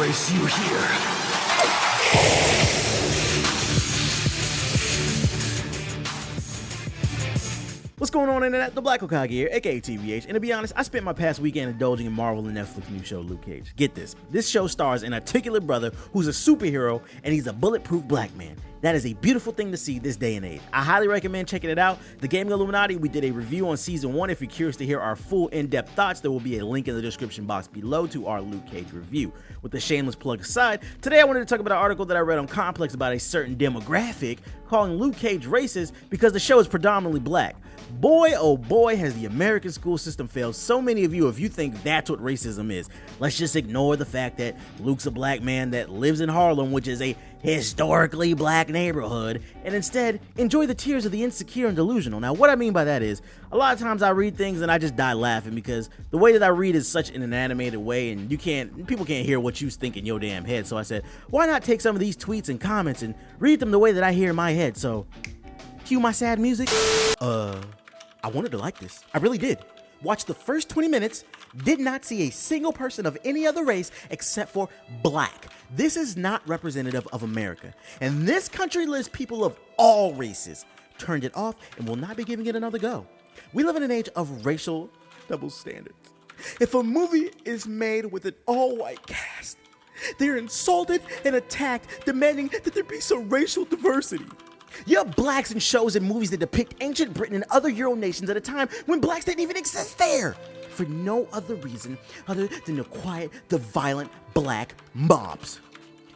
race you here. What's going on, internet? The Black Hokage here, aka TBH, and to be honest, I spent my past weekend indulging in Marvel and Netflix new show Luke Cage. Get this show stars an articulate brother who's a superhero, and he's a bulletproof black man. That is a beautiful thing to see this day and age. I highly recommend checking it out. The Gaming Illuminaughty, we did a review on season 1. If you're curious to hear our full in-depth thoughts, there will be a link in the description box below to our Luke Cage review. With the shameless plug aside, today I wanted to talk about an article that I read on Complex about a certain demographic calling Luke Cage racist because the show is predominantly black. Boy, oh boy, has the American school system failed so many of you if you think that's what racism is. Let's just ignore the fact that Luke's a black man that lives in Harlem, which is a historically black neighborhood, and instead enjoy the tears of the insecure and delusional. Now, what I mean by that is, a lot of times I read things and I just die laughing because the way that I read is such in an animated way, and people can't hear what you think in your damn head. So I said, why not take some of these tweets and comments and read them the way that I hear in my head? So, cue my sad music. I wanted to like this. I really did. Watched the first 20 minutes, did not see a single person of any other race except for black. This is not representative of America. And this country lives people of all races. Turned it off and will not be giving it another go. We live in an age of racial double standards. If a movie is made with an all-white cast, they're insulted and attacked, demanding that there be some racial diversity. You have blacks in shows and movies that depict ancient Britain and other Euro nations at a time when blacks didn't even exist there, for no other reason other than to quiet the violent black mobs.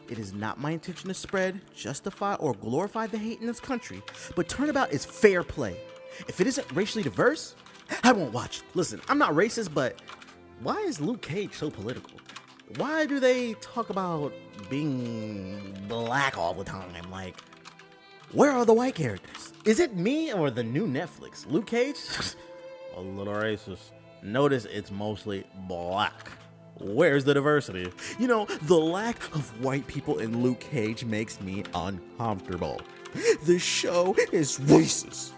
It is not my intention to spread, justify, or glorify the hate in this country, but turnabout is fair play. If it isn't racially diverse, I won't watch. Listen, I'm not racist, but why is Luke Cage so political? Why do they talk about being black all the time? Like, where are the white characters? Is it me or the new Netflix? Luke Cage? A little racist. Notice it's mostly black. Where's the diversity? You know, the lack of white people in Luke Cage makes me uncomfortable. This show is racist.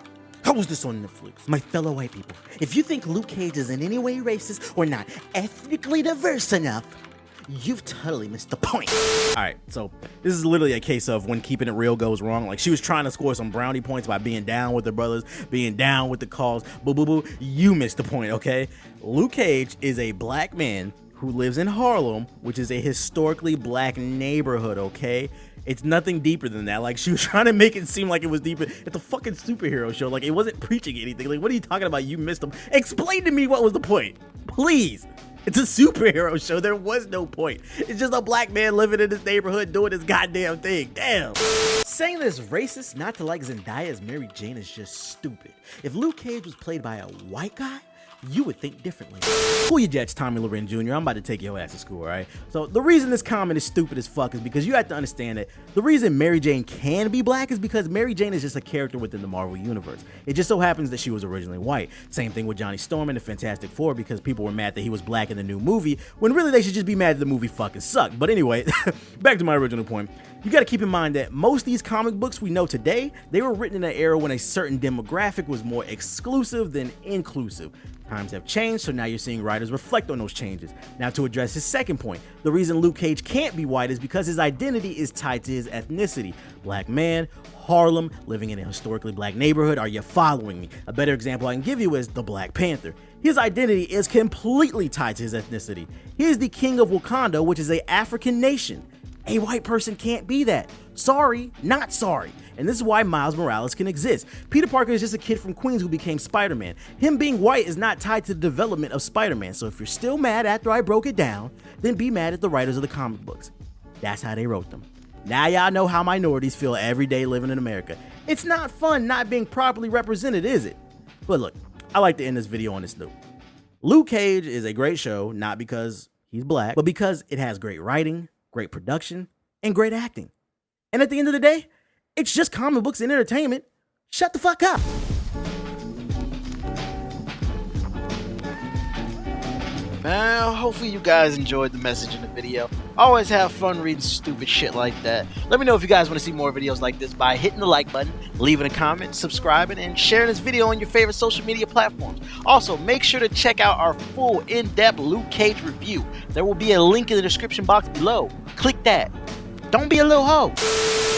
How was this on Netflix? My fellow white people, if you think Luke Cage is in any way racist or not ethnically diverse enough, you've totally missed the point. Alright, so this is literally a case of when keeping it real goes wrong. Like, she was trying to score some brownie points by being down with the brothers, being down with the cause. Boo, boo, boo. You missed the point, okay? Luke Cage is a black man who lives in Harlem, which is a historically black neighborhood, okay? It's nothing deeper than that. Like, she was trying to make it seem like it was deeper. It's a fucking superhero show. Like, it wasn't preaching anything. Like, what are you talking about? You missed them. Explain to me what was the point, please. It's a superhero show. There was no point. It's just a black man living in his neighborhood doing his goddamn thing. Damn. Saying that it's racist not to like Zendaya as Mary Jane is just stupid. If Luke Cage was played by a white guy, you would think differently. Pull your jets, Tommy Loren Jr. I'm about to take your ass to school, alright? So the reason this comment is stupid as fuck is because you have to understand that the reason Mary Jane can be black is because Mary Jane is just a character within the Marvel universe. It just so happens that she was originally white. Same thing with Johnny Storm in the Fantastic Four, because people were mad that he was black in the new movie, when really they should just be mad that the movie fucking sucked. But anyway, back to my original point. You gotta keep in mind that most of these comic books we know today, they were written in an era when a certain demographic was more exclusive than inclusive. Times have changed, so now you're seeing writers reflect on those changes. Now, to address his second point, the reason Luke Cage can't be white is because his identity is tied to his ethnicity. Black man, Harlem, living in a historically black neighborhood. Are you following me? A better example I can give you is the Black Panther. His identity is completely tied to his ethnicity. He is the king of Wakanda, which is an African nation. A white person can't be that. Sorry, not sorry. And this is why Miles Morales can exist. Peter Parker is just a kid from Queens who became Spider-Man. Him being white is not tied to the development of Spider-Man. So if you're still mad after I broke it down, then be mad at the writers of the comic books. That's how they wrote them. Now y'all know how minorities feel every day living in America. It's not fun not being properly represented, is it? But look, I like to end this video on this note. Luke Cage is a great show, not because he's black, but because it has great writing, great production, and great acting. And at the end of the day, it's just comic books and entertainment. Shut the fuck up. Man, hopefully you guys enjoyed the message in the video. Always have fun reading stupid shit like that. Let me know if you guys want to see more videos like this by hitting the like button, leaving a comment, subscribing, and sharing this video on your favorite social media platforms. Also, make sure to check out our full in-depth Luke Cage review. There will be a link in the description box below. Click that. Don't be a little hoe.